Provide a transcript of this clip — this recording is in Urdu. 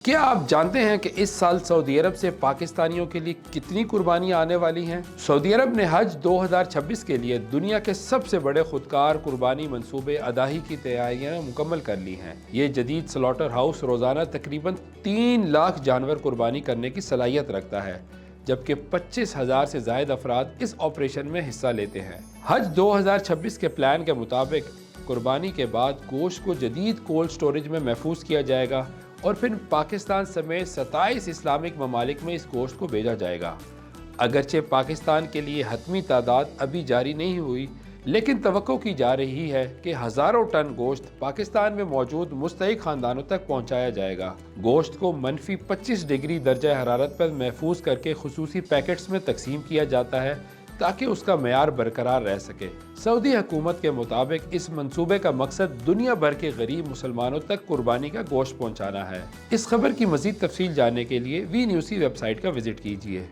کیا آپ جانتے ہیں کہ اس سال سعودی عرب سے پاکستانیوں کے لیے کتنی قربانیاں آنے والی ہیں؟ سعودی عرب نے حج 2026 کے لیے دنیا کے سب سے بڑے خودکار قربانی منصوبے ادائی کی تیاریاں مکمل کر لی ہیں۔ یہ جدید سلاٹر ہاؤس روزانہ تقریباً 3 لاکھ جانور قربانی کرنے کی صلاحیت رکھتا ہے، جبکہ 25,000 سے زائد افراد اس آپریشن میں حصہ لیتے ہیں۔ حج 2026 کے پلان کے مطابق قربانی کے بعد گوشت کو جدید کولڈ سٹوریج میں محفوظ کیا جائے گا اور پھر پاکستان سمیت 27 اسلامک ممالک میں اس گوشت کو بھیجا جائے گا۔ اگرچہ پاکستان کے لیے حتمی تعداد ابھی جاری نہیں ہوئی، لیکن توقع کی جا رہی ہے کہ ہزاروں ٹن گوشت پاکستان میں موجود مستحق خاندانوں تک پہنچایا جائے گا۔ گوشت کو -25 ڈگری درجہ حرارت پر محفوظ کر کے خصوصی پیکٹس میں تقسیم کیا جاتا ہے تاکہ اس کا معیار برقرار رہ سکے۔ سعودی حکومت کے مطابق اس منصوبے کا مقصد دنیا بھر کے غریب مسلمانوں تک قربانی کا گوشت پہنچانا ہے۔ اس خبر کی مزید تفصیل جاننے کے لیے وی نیوز کی ویب سائٹ کا وزٹ کیجیے۔